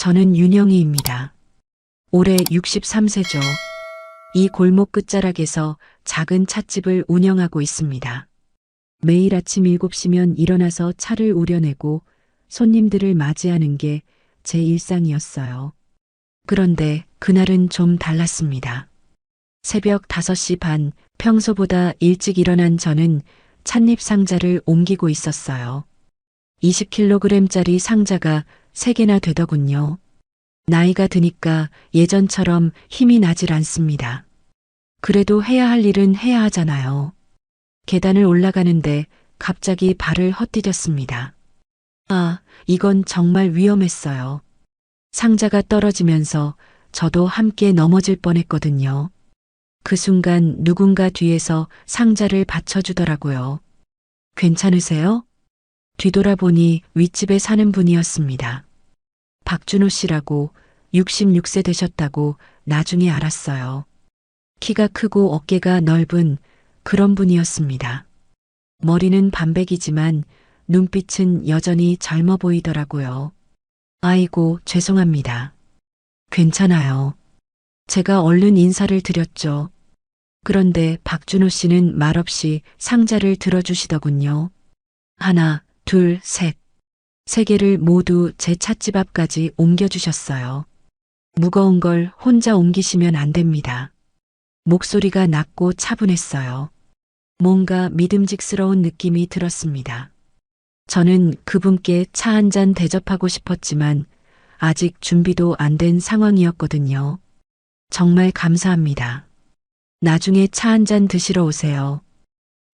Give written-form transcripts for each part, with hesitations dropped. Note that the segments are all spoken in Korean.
저는 윤영희입니다. 올해 63세죠. 이 골목 끝자락에서 작은 찻집을 운영하고 있습니다. 매일 아침 7시면 일어나서 차를 우려내고 손님들을 맞이하는 게 제 일상이었어요. 그런데 그날은 좀 달랐습니다. 새벽 5시 반, 평소보다 일찍 일어난 저는 찻잎 상자를 옮기고 있었어요. 20kg짜리 상자가 3개나 되더군요. 나이가 드니까 예전처럼 힘이 나질 않습니다. 그래도 해야 할 일은 해야 하잖아요. 계단을 올라가는데 갑자기 발을 헛디뎠습니다. 아, 이건 정말 위험했어요. 상자가 떨어지면서 저도 함께 넘어질 뻔했거든요. 그 순간 누군가 뒤에서 상자를 받쳐주더라고요. 괜찮으세요? 뒤돌아보니 윗집에 사는 분이었습니다. 박준호 씨라고 66세 되셨다고 나중에 알았어요. 키가 크고 어깨가 넓은 그런 분이었습니다. 머리는 반백이지만 눈빛은 여전히 젊어 보이더라고요. 아이고, 죄송합니다. 괜찮아요. 제가 얼른 인사를 드렸죠. 그런데 박준호 씨는 말없이 상자를 들어주시더군요. 하나, 둘, 셋. 3개를 모두 제 찻집 앞까지 옮겨주셨어요. 무거운 걸 혼자 옮기시면 안 됩니다. 목소리가 낮고 차분했어요. 뭔가 믿음직스러운 느낌이 들었습니다. 저는 그분께 차 한 잔 대접하고 싶었지만 아직 준비도 안 된 상황이었거든요. 정말 감사합니다. 나중에 차 한 잔 드시러 오세요.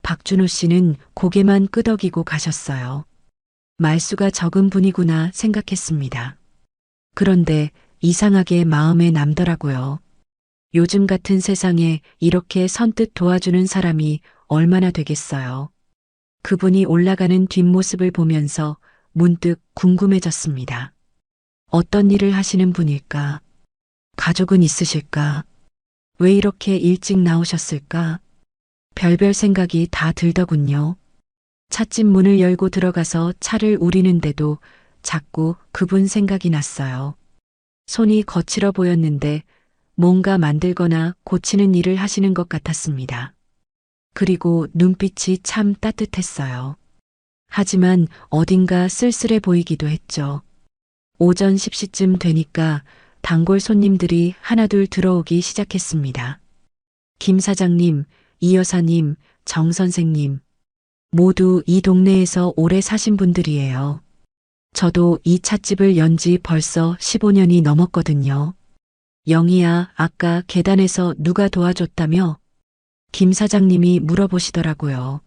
박준호 씨는 고개만 끄덕이고 가셨어요. 말수가 적은 분이구나 생각했습니다. 그런데 이상하게 마음에 남더라고요. 요즘 같은 세상에 이렇게 선뜻 도와주는 사람이 얼마나 되겠어요. 그분이 올라가는 뒷모습을 보면서 문득 궁금해졌습니다. 어떤 일을 하시는 분일까? 가족은 있으실까? 왜 이렇게 일찍 나오셨을까? 별별 생각이 다 들더군요. 찻집 문을 열고 들어가서 차를 우리는데도 자꾸 그분 생각이 났어요. 손이 거칠어 보였는데 뭔가 만들거나 고치는 일을 하시는 것 같았습니다. 그리고 눈빛이 참 따뜻했어요. 하지만 어딘가 쓸쓸해 보이기도 했죠. 오전 10시쯤 되니까 단골 손님들이 하나둘 들어오기 시작했습니다. 김 사장님, 이 여사님, 정 선생님. 모두 이 동네에서 오래 사신 분들이에요. 저도 이 찻집을 연 지 벌써 15년이 넘었거든요. 영희야, 아까 계단에서 누가 도와줬다며? 김 사장님이 물어보시더라고요.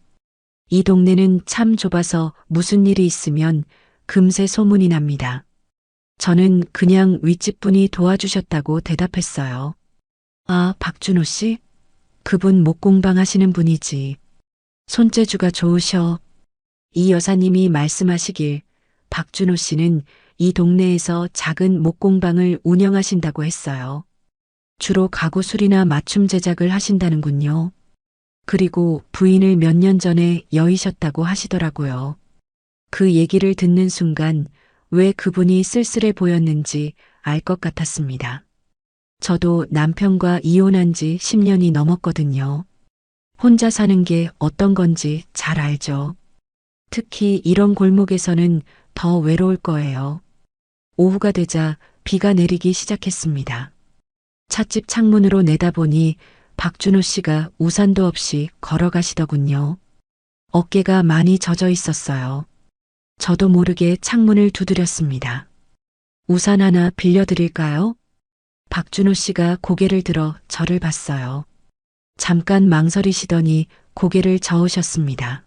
이 동네는 참 좁아서 무슨 일이 있으면 금세 소문이 납니다. 저는 그냥 윗집 분이 도와주셨다고 대답했어요. 아, 박준호 씨? 그분 목공방 하시는 분이지. 손재주가 좋으셔. 이 여사님이 말씀하시길 박준호 씨는 이 동네에서 작은 목공방을 운영하신다고 했어요. 주로 가구 수리나 맞춤 제작을 하신다는군요. 그리고 부인을 몇 년 전에 여의셨다고 하시더라고요. 그 얘기를 듣는 순간 왜 그분이 쓸쓸해 보였는지 알 것 같았습니다. 저도 남편과 이혼한 지 10년이 넘었거든요. 혼자 사는 게 어떤 건지 잘 알죠. 특히 이런 골목에서는 더 외로울 거예요. 오후가 되자 비가 내리기 시작했습니다. 찻집 창문으로 내다보니 박준호 씨가 우산도 없이 걸어가시더군요. 어깨가 많이 젖어 있었어요. 저도 모르게 창문을 두드렸습니다. 우산 하나 빌려드릴까요? 박준호 씨가 고개를 들어 저를 봤어요. 잠깐 망설이시더니 고개를 저으셨습니다.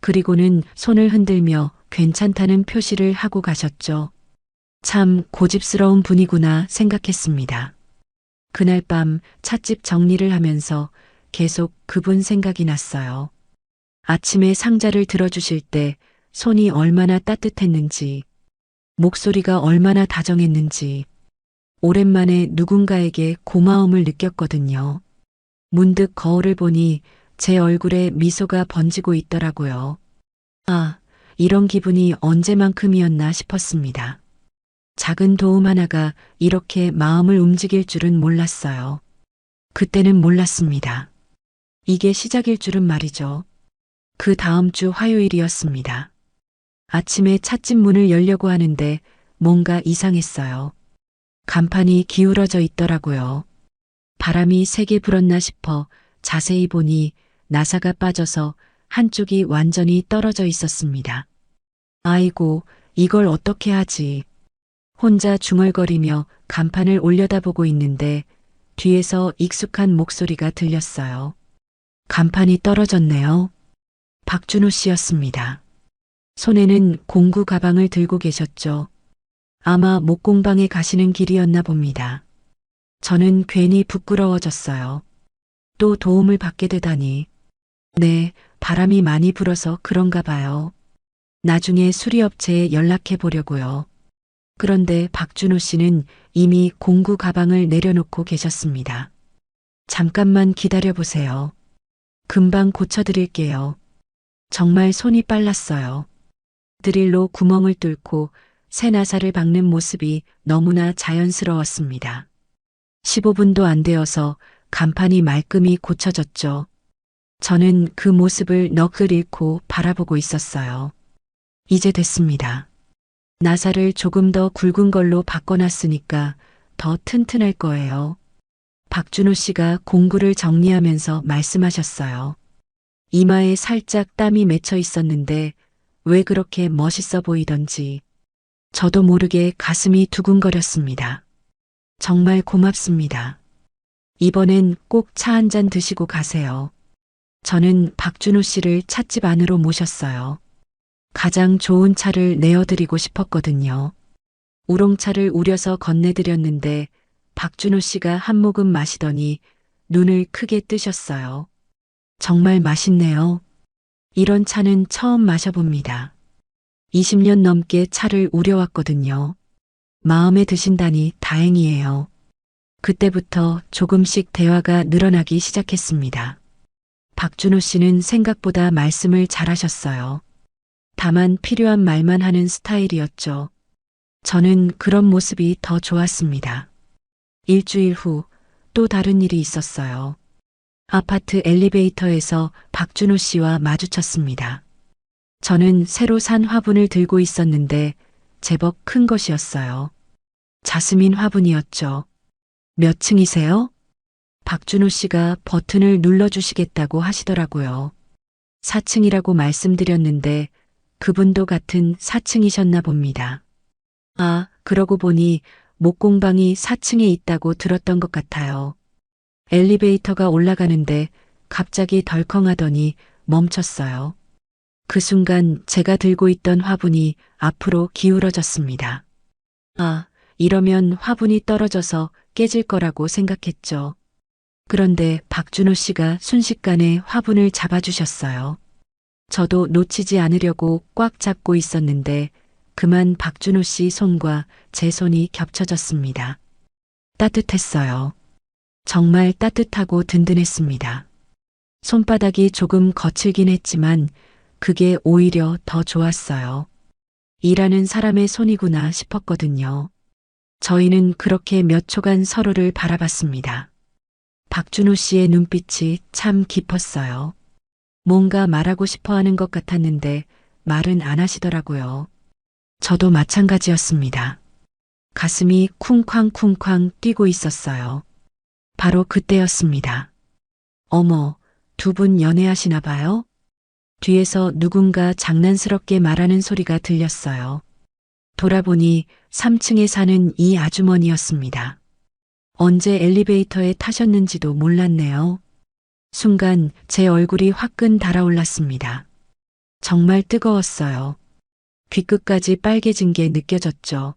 그리고는 손을 흔들며 괜찮다는 표시를 하고 가셨죠. 참 고집스러운 분이구나 생각했습니다. 그날 밤 찻집 정리를 하면서 계속 그분 생각이 났어요. 아침에 상자를 들어주실 때 손이 얼마나 따뜻했는지, 목소리가 얼마나 다정했는지, 오랜만에 누군가에게 고마움을 느꼈거든요. 문득 거울을 보니 제 얼굴에 미소가 번지고 있더라고요. 아, 이런 기분이 언제만큼이었나 싶었습니다. 작은 도움 하나가 이렇게 마음을 움직일 줄은 몰랐어요. 그때는 몰랐습니다. 이게 시작일 줄은 말이죠. 그 다음 주 화요일이었습니다. 아침에 찻집 문을 열려고 하는데 뭔가 이상했어요. 간판이 기울어져 있더라고요. 바람이 세게 불었나 싶어 자세히 보니 나사가 빠져서 한쪽이 완전히 떨어져 있었습니다. 아이고, 이걸 어떻게 하지? 혼자 중얼거리며 간판을 올려다보고 있는데 뒤에서 익숙한 목소리가 들렸어요. 간판이 떨어졌네요. 박준호 씨였습니다. 손에는 공구 가방을 들고 계셨죠. 아마 목공방에 가시는 길이었나 봅니다. 저는 괜히 부끄러워졌어요. 또 도움을 받게 되다니. 네, 바람이 많이 불어서 그런가 봐요. 나중에 수리업체에 연락해 보려고요. 그런데 박준호 씨는 이미 공구 가방을 내려놓고 계셨습니다. 잠깐만 기다려 보세요. 금방 고쳐드릴게요. 정말 손이 빨랐어요. 드릴로 구멍을 뚫고 새 나사를 박는 모습이 너무나 자연스러웠습니다. 15분도 안 되어서 간판이 말끔히 고쳐졌죠. 저는 그 모습을 넋을 잃고 바라보고 있었어요. 이제 됐습니다. 나사를 조금 더 굵은 걸로 바꿔놨으니까 더 튼튼할 거예요. 박준호 씨가 공구를 정리하면서 말씀하셨어요. 이마에 살짝 땀이 맺혀 있었는데 왜 그렇게 멋있어 보이던지 저도 모르게 가슴이 두근거렸습니다. 정말 고맙습니다. 이번엔 꼭 차 한 잔 드시고 가세요. 저는 박준호 씨를 찻집 안으로 모셨어요. 가장 좋은 차를 내어드리고 싶었거든요. 우롱차를 우려서 건네드렸는데 박준호 씨가 한 모금 마시더니 눈을 크게 뜨셨어요. 정말 맛있네요. 이런 차는 처음 마셔봅니다. 20년 넘게 차를 우려왔거든요. 마음에 드신다니 다행이에요. 그때부터 조금씩 대화가 늘어나기 시작했습니다. 박준호 씨는 생각보다 말씀을 잘하셨어요. 다만 필요한 말만 하는 스타일이었죠. 저는 그런 모습이 더 좋았습니다. 일주일 후 또 다른 일이 있었어요. 아파트 엘리베이터에서 박준호 씨와 마주쳤습니다. 저는 새로 산 화분을 들고 있었는데 제법 큰 것이었어요. 자스민 화분이었죠. 몇 층이세요? 박준호 씨가 버튼을 눌러주시겠다고 하시더라고요. 4층이라고 말씀드렸는데 그분도 같은 4층이셨나 봅니다. 아, 그러고 보니 목공방이 4층에 있다고 들었던 것 같아요. 엘리베이터가 올라가는데 갑자기 덜컹하더니 멈췄어요. 그 순간 제가 들고 있던 화분이 앞으로 기울어졌습니다. 아, 이러면 화분이 떨어져서 깨질 거라고 생각했죠. 그런데 박준호 씨가 순식간에 화분을 잡아주셨어요. 저도 놓치지 않으려고 꽉 잡고 있었는데 그만 박준호 씨 손과 제 손이 겹쳐졌습니다. 따뜻했어요. 정말 따뜻하고 든든했습니다. 손바닥이 조금 거칠긴 했지만 그게 오히려 더 좋았어요. 일하는 사람의 손이구나 싶었거든요. 저희는 그렇게 몇 초간 서로를 바라봤습니다. 박준호 씨의 눈빛이 참 깊었어요. 뭔가 말하고 싶어 하는 것 같았는데 말은 안 하시더라고요. 저도 마찬가지였습니다. 가슴이 쿵쾅쿵쾅 뛰고 있었어요. 바로 그때였습니다. 어머, 두 분 연애하시나 봐요? 뒤에서 누군가 장난스럽게 말하는 소리가 들렸어요. 돌아보니 3층에 사는 이 아주머니였습니다. 언제 엘리베이터에 타셨는지도 몰랐네요. 순간 제 얼굴이 화끈 달아올랐습니다. 정말 뜨거웠어요. 귀끝까지 빨개진 게 느껴졌죠.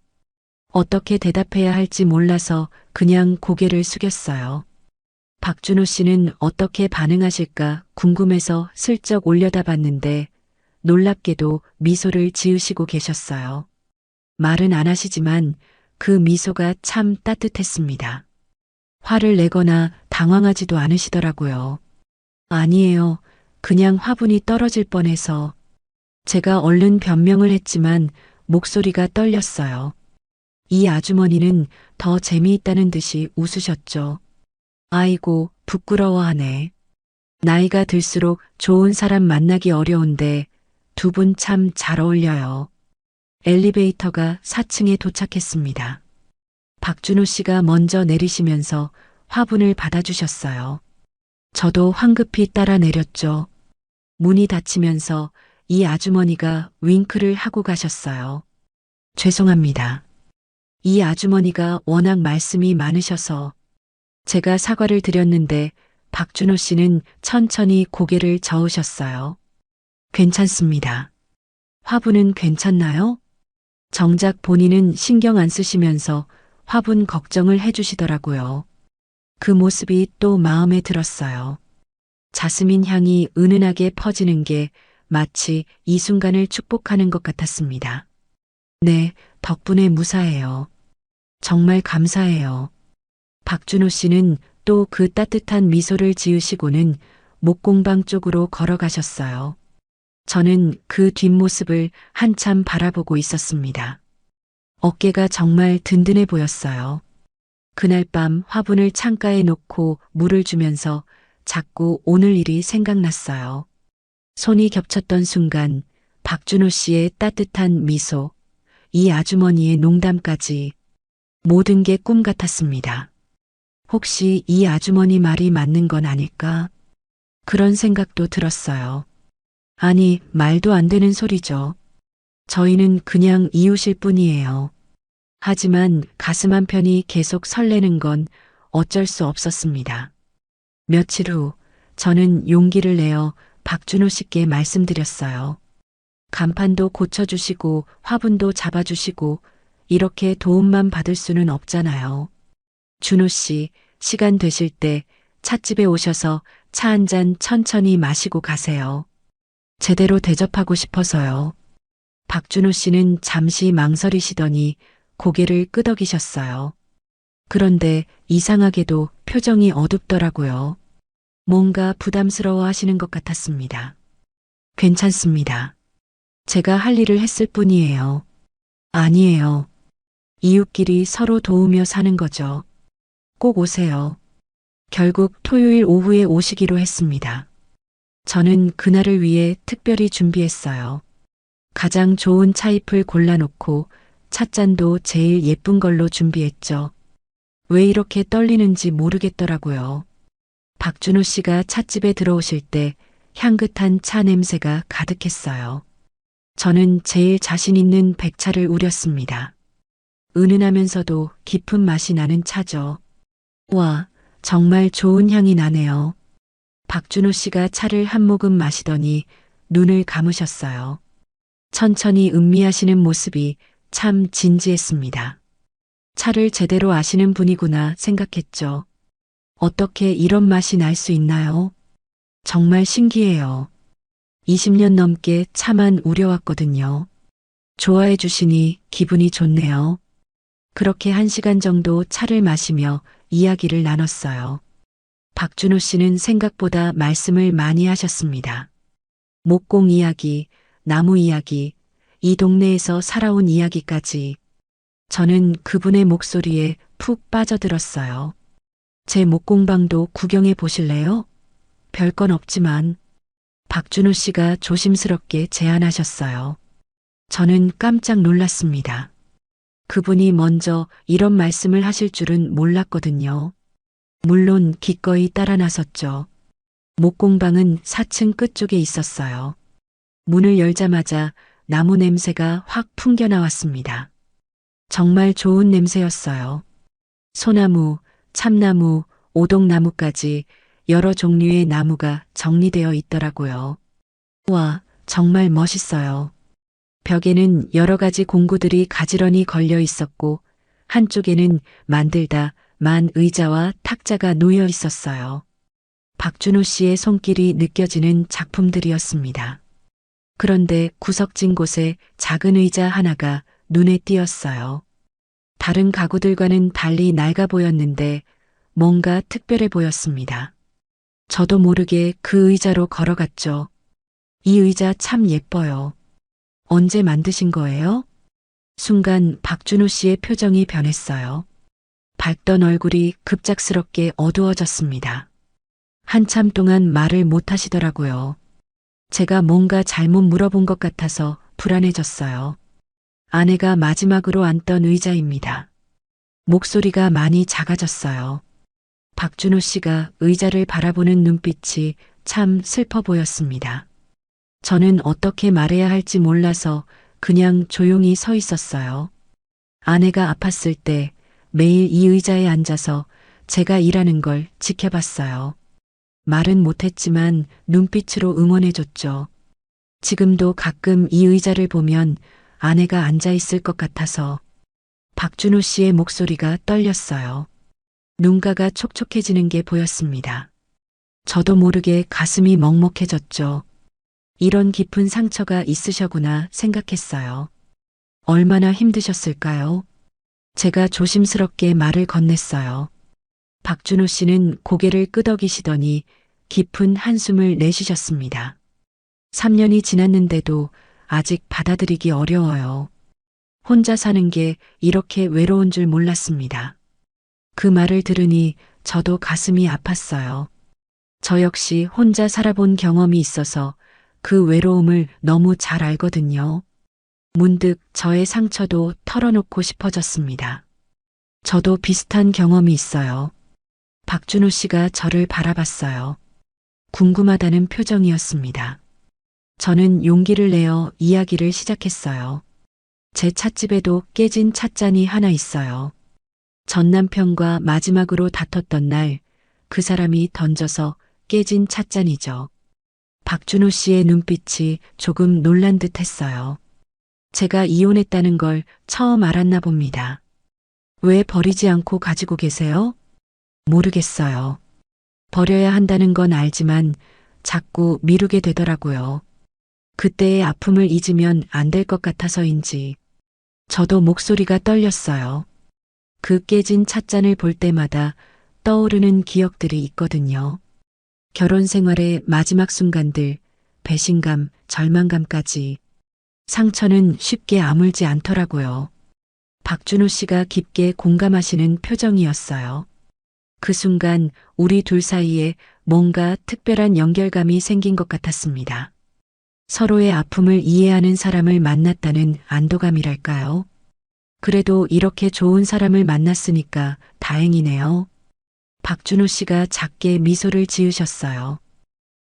어떻게 대답해야 할지 몰라서 그냥 고개를 숙였어요. 박준호 씨는 어떻게 반응하실까 궁금해서 슬쩍 올려다봤는데 놀랍게도 미소를 지으시고 계셨어요. 말은 안 하시지만 그 미소가 참 따뜻했습니다. 화를 내거나 당황하지도 않으시더라고요. 아니에요. 그냥 화분이 떨어질 뻔해서. 제가 얼른 변명을 했지만 목소리가 떨렸어요. 이 아주머니는 더 재미있다는 듯이 웃으셨죠. 아이고, 부끄러워하네. 나이가 들수록 좋은 사람 만나기 어려운데 두 분 참 잘 어울려요. 엘리베이터가 4층에 도착했습니다. 박준호 씨가 먼저 내리시면서 화분을 받아주셨어요. 저도 황급히 따라 내렸죠. 문이 닫히면서 이 아주머니가 윙크를 하고 가셨어요. 죄송합니다. 이 아주머니가 워낙 말씀이 많으셔서 제가 사과를 드렸는데 박준호 씨는 천천히 고개를 저으셨어요. 괜찮습니다. 화분은 괜찮나요? 정작 본인은 신경 안 쓰시면서 화분 걱정을 해주시더라고요. 그 모습이 또 마음에 들었어요. 자스민 향이 은은하게 퍼지는 게 마치 이 순간을 축복하는 것 같았습니다. 네, 덕분에 무사해요. 정말 감사해요. 박준호 씨는 또 그 따뜻한 미소를 지으시고는 목공방 쪽으로 걸어가셨어요. 저는 그 뒷모습을 한참 바라보고 있었습니다. 어깨가 정말 든든해 보였어요. 그날 밤 화분을 창가에 놓고 물을 주면서 자꾸 오늘 일이 생각났어요. 손이 겹쳤던 순간 박준호 씨의 따뜻한 미소, 이 아주머니의 농담까지 모든 게 꿈 같았습니다. 혹시 이 아주머니 말이 맞는 건 아닐까? 그런 생각도 들었어요. 아니, 말도 안 되는 소리죠. 저희는 그냥 이웃일 뿐이에요. 하지만 가슴 한편이 계속 설레는 건 어쩔 수 없었습니다. 며칠 후 저는 용기를 내어 박준호 씨께 말씀드렸어요. 간판도 고쳐주시고 화분도 잡아주시고 이렇게 도움만 받을 수는 없잖아요. 준호 씨, 시간 되실 때 찻집에 오셔서 차 한 잔 천천히 마시고 가세요. 제대로 대접하고 싶어서요. 박준호 씨는 잠시 망설이시더니 고개를 끄덕이셨어요. 그런데 이상하게도 표정이 어둡더라고요. 뭔가 부담스러워 하시는 것 같았습니다. 괜찮습니다. 제가 할 일을 했을 뿐이에요. 아니에요. 이웃끼리 서로 도우며 사는 거죠. 꼭 오세요. 결국 토요일 오후에 오시기로 했습니다. 저는 그날을 위해 특별히 준비했어요. 가장 좋은 차잎을 골라놓고 찻잔도 제일 예쁜 걸로 준비했죠. 왜 이렇게 떨리는지 모르겠더라고요. 박준호 씨가 찻집에 들어오실 때 향긋한 차 냄새가 가득했어요. 저는 제일 자신 있는 백차를 우렸습니다. 은은하면서도 깊은 맛이 나는 차죠. 와, 정말 좋은 향이 나네요. 박준호 씨가 차를 한 모금 마시더니 눈을 감으셨어요. 천천히 음미하시는 모습이 참 진지했습니다. 차를 제대로 아시는 분이구나 생각했죠. 어떻게 이런 맛이 날 수 있나요? 정말 신기해요. 20년 넘게 차만 우려왔거든요. 좋아해 주시니 기분이 좋네요. 그렇게 1시간 정도 차를 마시며 이야기를 나눴어요. 박준호 씨는 생각보다 말씀을 많이 하셨습니다. 목공 이야기, 나무 이야기, 이 동네에서 살아온 이야기까지. 저는 그분의 목소리에 푹 빠져들었어요. 제 목공방도 구경해 보실래요? 별건 없지만 박준호 씨가 조심스럽게 제안하셨어요. 저는 깜짝 놀랐습니다. 그분이 먼저 이런 말씀을 하실 줄은 몰랐거든요. 물론 기꺼이 따라 나섰죠. 목공방은 4층 끝쪽에 있었어요. 문을 열자마자 나무 냄새가 확 풍겨 나왔습니다. 정말 좋은 냄새였어요. 소나무, 참나무, 오동나무까지 여러 종류의 나무가 정리되어 있더라고요. 와, 정말 멋있어요. 벽에는 여러 가지 공구들이 가지런히 걸려 있었고 한쪽에는 만들다 만 의자와 탁자가 놓여 있었어요. 박준호 씨의 손길이 느껴지는 작품들이었습니다. 그런데 구석진 곳에 작은 의자 하나가 눈에 띄었어요. 다른 가구들과는 달리 낡아 보였는데 뭔가 특별해 보였습니다. 저도 모르게 그 의자로 걸어갔죠. 이 의자 참 예뻐요. 언제 만드신 거예요? 순간 박준호 씨의 표정이 변했어요. 밝던 얼굴이 급작스럽게 어두워졌습니다. 한참 동안 말을 못 하시더라고요. 제가 뭔가 잘못 물어본 것 같아서 불안해졌어요. 아내가 마지막으로 앉던 의자입니다. 목소리가 많이 작아졌어요. 박준호 씨가 의자를 바라보는 눈빛이 참 슬퍼 보였습니다. 저는 어떻게 말해야 할지 몰라서 그냥 조용히 서 있었어요. 아내가 아팠을 때 매일 이 의자에 앉아서 제가 일하는 걸 지켜봤어요. 말은 못했지만 눈빛으로 응원해줬죠. 지금도 가끔 이 의자를 보면 아내가 앉아 있을 것 같아서 박준호 씨의 목소리가 떨렸어요. 눈가가 촉촉해지는 게 보였습니다. 저도 모르게 가슴이 먹먹해졌죠. 이런 깊은 상처가 있으셔구나 생각했어요. 얼마나 힘드셨을까요? 제가 조심스럽게 말을 건넸어요. 박준호 씨는 고개를 끄덕이시더니 깊은 한숨을 내쉬셨습니다. 3년이 지났는데도 아직 받아들이기 어려워요. 혼자 사는 게 이렇게 외로운 줄 몰랐습니다. 그 말을 들으니 저도 가슴이 아팠어요. 저 역시 혼자 살아본 경험이 있어서 그 외로움을 너무 잘 알거든요. 문득 저의 상처도 털어놓고 싶어졌습니다. 저도 비슷한 경험이 있어요. 박준호 씨가 저를 바라봤어요. 궁금하다는 표정이었습니다. 저는 용기를 내어 이야기를 시작했어요. 제 찻집에도 깨진 찻잔이 하나 있어요. 전 남편과 마지막으로 다퉜던 날 그 사람이 던져서 깨진 찻잔이죠. 박준호 씨의 눈빛이 조금 놀란 듯 했어요. 제가 이혼했다는 걸 처음 알았나 봅니다. 왜 버리지 않고 가지고 계세요? 모르겠어요. 버려야 한다는 건 알지만 자꾸 미루게 되더라고요. 그때의 아픔을 잊으면 안 될 것 같아서인지. 저도 목소리가 떨렸어요. 그 깨진 찻잔을 볼 때마다 떠오르는 기억들이 있거든요. 결혼 생활의 마지막 순간들, 배신감, 절망감까지. 상처는 쉽게 아물지 않더라고요. 박준호 씨가 깊게 공감하시는 표정이었어요. 그 순간 우리 둘 사이에 뭔가 특별한 연결감이 생긴 것 같았습니다. 서로의 아픔을 이해하는 사람을 만났다는 안도감이랄까요? 그래도 이렇게 좋은 사람을 만났으니까 다행이네요. 박준호 씨가 작게 미소를 지으셨어요.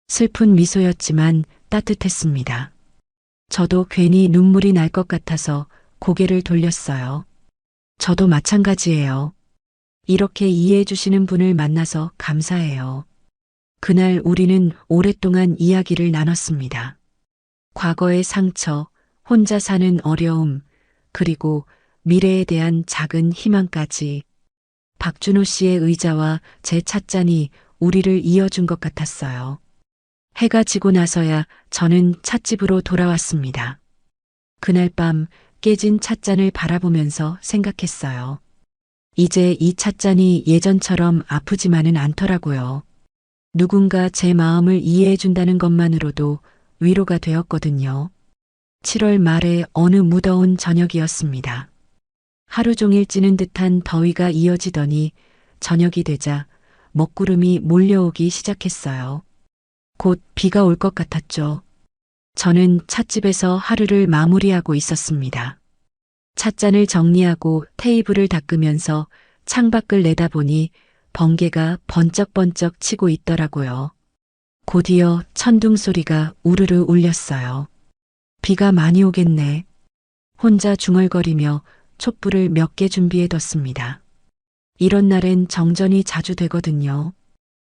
슬픈 미소였지만 따뜻했습니다. 저도 괜히 눈물이 날 것 같아서 고개를 돌렸어요. 저도 마찬가지예요. 이렇게 이해해 주시는 분을 만나서 감사해요. 그날 우리는 오랫동안 이야기를 나눴습니다. 과거의 상처, 혼자 사는 어려움, 그리고 미래에 대한 작은 희망까지. 박준호 씨의 의자와 제 찻잔이 우리를 이어준 것 같았어요. 해가 지고 나서야 저는 찻집으로 돌아왔습니다. 그날 밤 깨진 찻잔을 바라보면서 생각했어요. 이제 이 찻잔이 예전처럼 아프지만은 않더라고요. 누군가 제 마음을 이해해 준다는 것만으로도 위로가 되었거든요. 7월 말의 어느 무더운 저녁이었습니다. 하루 종일 찌는 듯한 더위가 이어지더니 저녁이 되자 먹구름이 몰려오기 시작했어요. 곧 비가 올 것 같았죠. 저는 찻집에서 하루를 마무리하고 있었습니다. 찻잔을 정리하고 테이블을 닦으면서 창밖을 내다보니 번개가 번쩍번쩍 치고 있더라고요. 곧이어 천둥 소리가 우르르 울렸어요. 비가 많이 오겠네. 혼자 중얼거리며 촛불을 몇 개 준비해뒀습니다. 이런 날엔 정전이 자주 되거든요.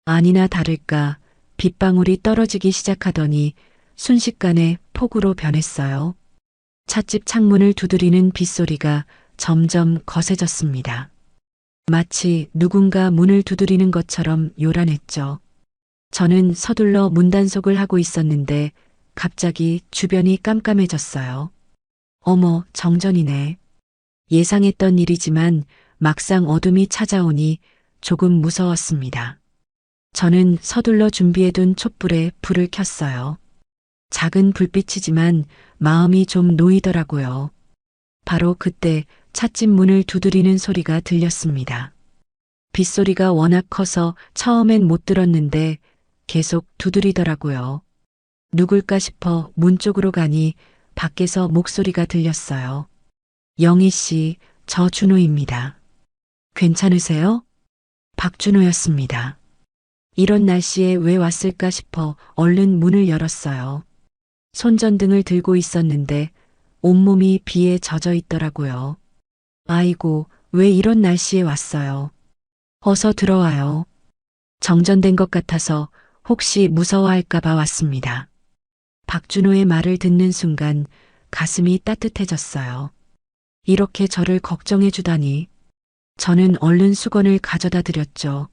아니나 다를까 빗방울이 떨어지기 시작하더니 순식간에 폭우로 변했어요. 찻집 창문을 두드리는 빗소리가 점점 거세졌습니다. 마치 누군가 문을 두드리는 것처럼 요란했죠. 저는 서둘러 문단속을 하고 있었는데 갑자기 주변이 깜깜해졌어요. 어머, 정전이네. 예상했던 일이지만 막상 어둠이 찾아오니 조금 무서웠습니다. 저는 서둘러 준비해둔 촛불에 불을 켰어요. 작은 불빛이지만 마음이 좀 놓이더라고요. 바로 그때 찻집 문을 두드리는 소리가 들렸습니다. 빗소리가 워낙 커서 처음엔 못 들었는데 계속 두드리더라고요. 누굴까 싶어 문 쪽으로 가니 밖에서 목소리가 들렸어요. 영희 씨, 저 준호입니다. 괜찮으세요? 박준호였습니다. 이런 날씨에 왜 왔을까 싶어 얼른 문을 열었어요. 손전등을 들고 있었는데 온몸이 비에 젖어 있더라고요. 아이고, 왜 이런 날씨에 왔어요? 어서 들어와요. 정전된 것 같아서 혹시 무서워할까봐 왔습니다. 박준호의 말을 듣는 순간 가슴이 따뜻해졌어요. 이렇게 저를 걱정해 주다니. 저는 얼른 수건을 가져다 드렸죠.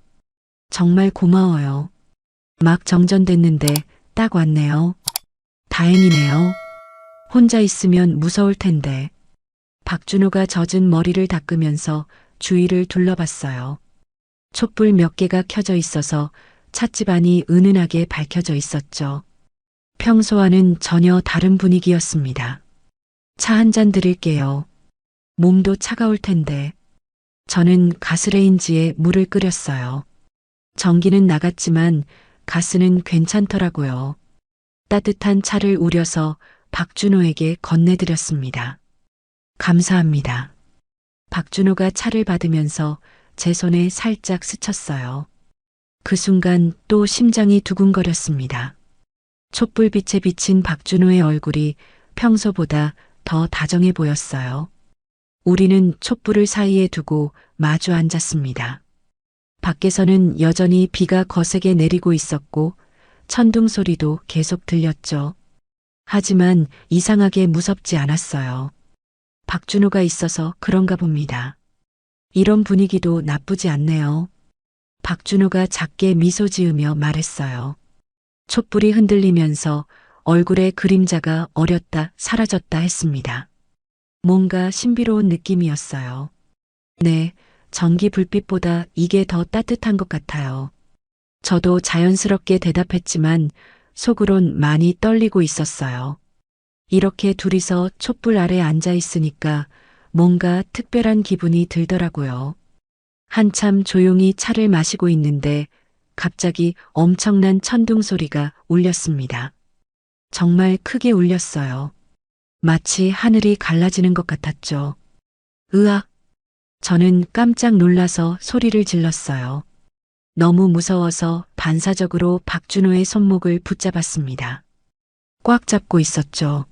정말 고마워요. 막 정전됐는데 딱 왔네요. 다행이네요. 혼자 있으면 무서울 텐데. 박준호가 젖은 머리를 닦으면서 주위를 둘러봤어요. 촛불 몇 개가 켜져 있어서 찻집 안이 은은하게 밝혀져 있었죠. 평소와는 전혀 다른 분위기였습니다. 차 한 잔 드릴게요. 몸도 차가울 텐데. 저는 가스레인지에 물을 끓였어요. 전기는 나갔지만 가스는 괜찮더라고요. 따뜻한 차를 우려서 박준호에게 건네드렸습니다. 감사합니다. 박준호가 차를 받으면서 제 손에 살짝 스쳤어요. 그 순간 또 심장이 두근거렸습니다. 촛불빛에 비친 박준호의 얼굴이 평소보다 더 다정해 보였어요. 우리는 촛불을 사이에 두고 마주 앉았습니다. 밖에서는 여전히 비가 거세게 내리고 있었고 천둥 소리도 계속 들렸죠. 하지만 이상하게 무섭지 않았어요. 박준호가 있어서 그런가 봅니다. 이런 분위기도 나쁘지 않네요. 박준호가 작게 미소 지으며 말했어요. 촛불이 흔들리면서 얼굴의 그림자가 어렸다 사라졌다 했습니다. 뭔가 신비로운 느낌이었어요. 네, 전기 불빛보다 이게 더 따뜻한 것 같아요. 저도 자연스럽게 대답했지만 속으론 많이 떨리고 있었어요. 이렇게 둘이서 촛불 아래 앉아 있으니까 뭔가 특별한 기분이 들더라고요. 한참 조용히 차를 마시고 있는데 갑자기 엄청난 천둥 소리가 울렸습니다. 정말 크게 울렸어요. 마치 하늘이 갈라지는 것 같았죠. 으악! 저는 깜짝 놀라서 소리를 질렀어요. 너무 무서워서 반사적으로 박준호의 손목을 붙잡았습니다. 꽉 잡고 있었죠.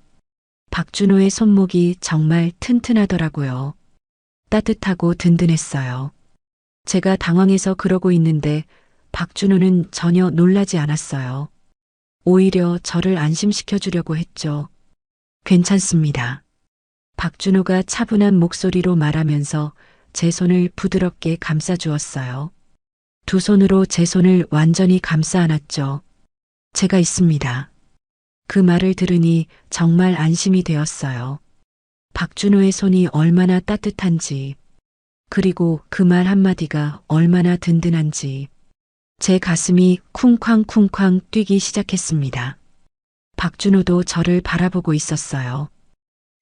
박준호의 손목이 정말 튼튼하더라고요. 따뜻하고 든든했어요. 제가 당황해서 그러고 있는데 박준호는 전혀 놀라지 않았어요. 오히려 저를 안심시켜 주려고 했죠. 괜찮습니다. 박준호가 차분한 목소리로 말하면서 제 손을 부드럽게 감싸 주었어요. 두 손으로 제 손을 완전히 감싸 안았죠. 제가 있습니다. 그 말을 들으니 정말 안심이 되었어요. 박준호의 손이 얼마나 따뜻한지, 그리고 그 말 한마디가 얼마나 든든한지, 제 가슴이 쿵쾅쿵쾅 뛰기 시작했습니다. 박준호도 저를 바라보고 있었어요.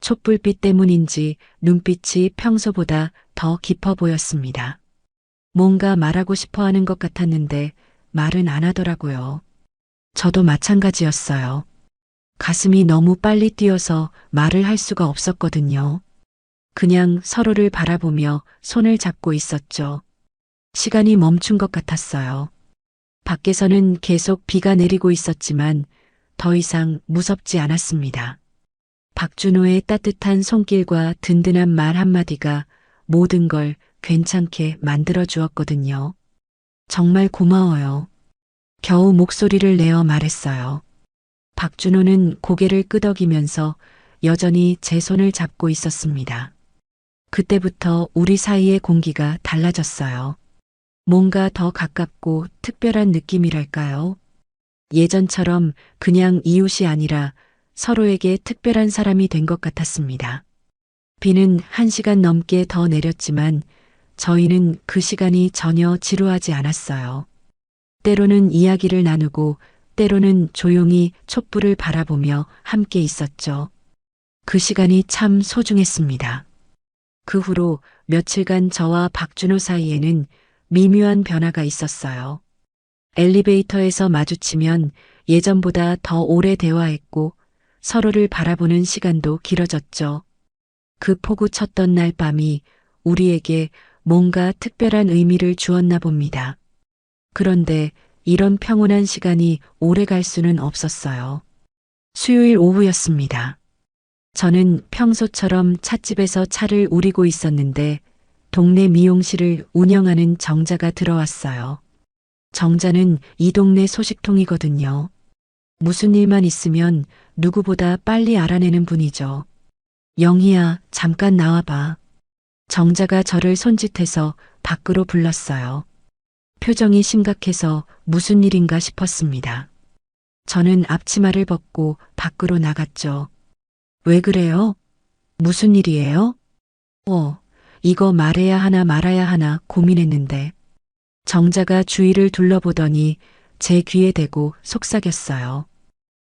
촛불빛 때문인지 눈빛이 평소보다 더 깊어 보였습니다. 뭔가 말하고 싶어 하는 것 같았는데 말은 안 하더라고요. 저도 마찬가지였어요. 가슴이 너무 빨리 뛰어서 말을 할 수가 없었거든요. 그냥 서로를 바라보며 손을 잡고 있었죠. 시간이 멈춘 것 같았어요. 밖에서는 계속 비가 내리고 있었지만 더 이상 무섭지 않았습니다. 박준호의 따뜻한 손길과 든든한 말 한마디가 모든 걸 괜찮게 만들어 주었거든요. 정말 고마워요. 겨우 목소리를 내어 말했어요. 박준호는 고개를 끄덕이면서 여전히 제 손을 잡고 있었습니다. 그때부터 우리 사이의 공기가 달라졌어요. 뭔가 더 가깝고 특별한 느낌이랄까요? 예전처럼 그냥 이웃이 아니라 서로에게 특별한 사람이 된 것 같았습니다. 비는 1시간 넘게 더 내렸지만 저희는 그 시간이 전혀 지루하지 않았어요. 때로는 이야기를 나누고 때로는 조용히 촛불을 바라보며 함께 있었죠. 그 시간이 참 소중했습니다. 그 후로 며칠간 저와 박준호 사이에는 미묘한 변화가 있었어요. 엘리베이터에서 마주치면 예전보다 더 오래 대화했고 서로를 바라보는 시간도 길어졌죠. 그 포구 쳤던 날 밤이 우리에게 뭔가 특별한 의미를 주었나 봅니다. 그런데 이런 평온한 시간이 오래 갈 수는 없었어요. 수요일 오후였습니다. 저는 평소처럼 찻집에서 차를 우리고 있었는데 동네 미용실을 운영하는 정자가 들어왔어요. 정자는 이 동네 소식통이거든요. 무슨 일만 있으면 누구보다 빨리 알아내는 분이죠. 영희야, 잠깐 나와봐. 정자가 저를 손짓해서 밖으로 불렀어요. 표정이 심각해서 무슨 일인가 싶었습니다. 저는 앞치마를 벗고 밖으로 나갔죠. 왜 그래요? 무슨 일이에요? 이거 말해야 하나 말아야 하나 고민했는데. 정자가 주위를 둘러보더니 제 귀에 대고 속삭였어요.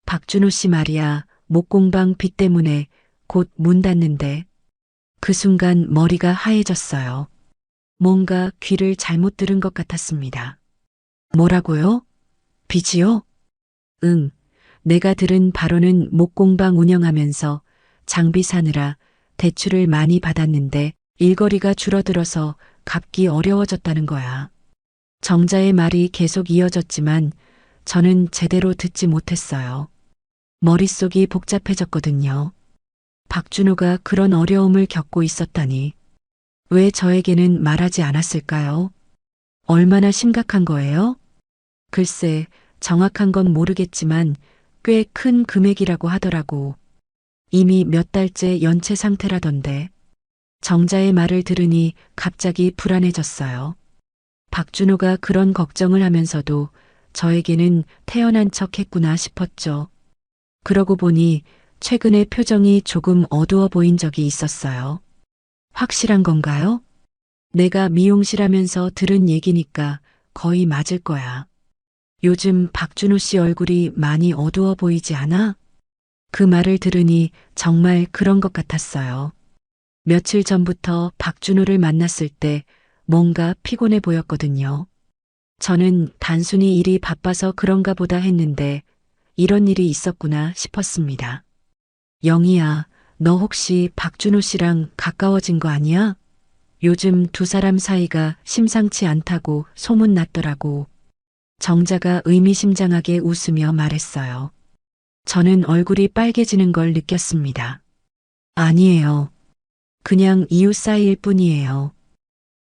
박준호 씨 말이야, 목공방 비 때문에 곧 문 닫는데. 그 순간 머리가 하얘졌어요. 뭔가 귀를 잘못 들은 것 같았습니다. 뭐라고요? 빚이요? 응. 내가 들은 바로는 목공방 운영하면서 장비 사느라 대출을 많이 받았는데 일거리가 줄어들어서 갚기 어려워졌다는 거야. 정자의 말이 계속 이어졌지만 저는 제대로 듣지 못했어요. 머릿속이 복잡해졌거든요. 박준호가 그런 어려움을 겪고 있었다니. 왜 저에게는 말하지 않았을까요? 얼마나 심각한 거예요? 글쎄, 정확한 건 모르겠지만 꽤 큰 금액이라고 하더라고. 이미 몇 달째 연체 상태라던데. 정자의 말을 들으니 갑자기 불안해졌어요. 박준호가 그런 걱정을 하면서도 저에게는 태어난 척 했구나 싶었죠. 그러고 보니 최근에 표정이 조금 어두워 보인 적이 있었어요. 확실한 건가요? 내가 미용실 하면서 들은 얘기니까 거의 맞을 거야. 요즘 박준호 씨 얼굴이 많이 어두워 보이지 않아? 그 말을 들으니 정말 그런 것 같았어요. 며칠 전부터 박준호를 만났을 때 뭔가 피곤해 보였거든요. 저는 단순히 일이 바빠서 그런가 보다 했는데 이런 일이 있었구나 싶었습니다. 영희야, 너 혹시 박준호 씨랑 가까워진 거 아니야? 요즘 두 사람 사이가 심상치 않다고 소문났더라고. 정자가 의미심장하게 웃으며 말했어요. 저는 얼굴이 빨개지는 걸 느꼈습니다. 아니에요. 그냥 이웃 사이일 뿐이에요.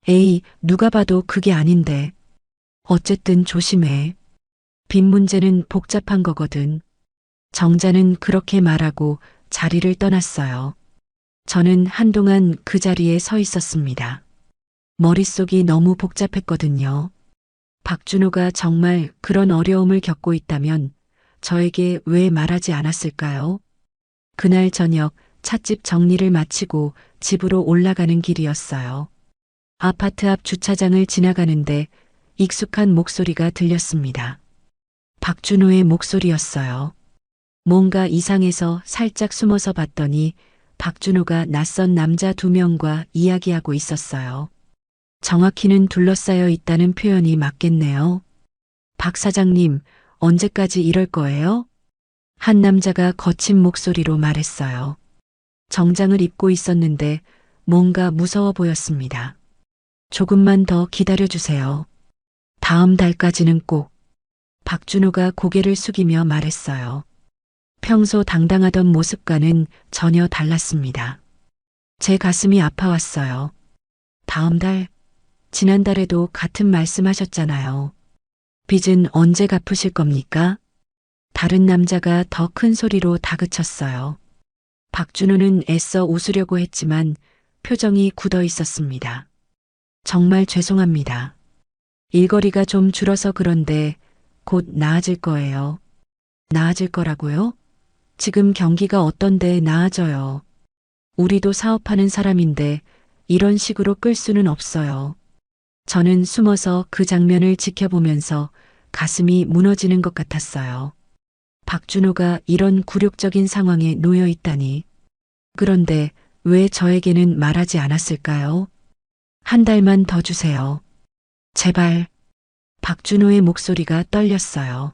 에이, 누가 봐도 그게 아닌데. 어쨌든 조심해. 빚 문제는 복잡한 거거든. 정자는 그렇게 말하고 자리를 떠났어요. 저는 한동안 그 자리에 서 있었습니다. 머릿속이 너무 복잡했거든요. 박준호가 정말 그런 어려움을 겪고 있다면 저에게 왜 말하지 않았을까요? 그날 저녁 찻집 정리를 마치고 집으로 올라가는 길이었어요. 아파트 앞 주차장을 지나가는데 익숙한 목소리가 들렸습니다. 박준호의 목소리였어요. 뭔가 이상해서 살짝 숨어서 봤더니 박준호가 낯선 남자 두 명과 이야기하고 있었어요. 정확히는 둘러싸여 있다는 표현이 맞겠네요. 박 사장님, 언제까지 이럴 거예요? 한 남자가 거친 목소리로 말했어요. 정장을 입고 있었는데 뭔가 무서워 보였습니다. 조금만 더 기다려주세요. 다음 달까지는 꼭. 박준호가 고개를 숙이며 말했어요. 평소 당당하던 모습과는 전혀 달랐습니다. 제 가슴이 아파왔어요. 다음 달, 지난달에도 같은 말씀하셨잖아요. 빚은 언제 갚으실 겁니까? 다른 남자가 더 큰 소리로 다그쳤어요. 박준호는 애써 웃으려고 했지만 표정이 굳어 있었습니다. 정말 죄송합니다. 일거리가 좀 줄어서 그런데 곧 나아질 거예요. 나아질 거라고요? 지금 경기가 어떤데 나아져요. 우리도 사업하는 사람인데 이런 식으로 끌 수는 없어요. 저는 숨어서 그 장면을 지켜보면서 가슴이 무너지는 것 같았어요. 박준호가 이런 굴욕적인 상황에 놓여 있다니. 그런데 왜 저에게는 말하지 않았을까요? 한 달만 더 주세요. 제발. 박준호의 목소리가 떨렸어요.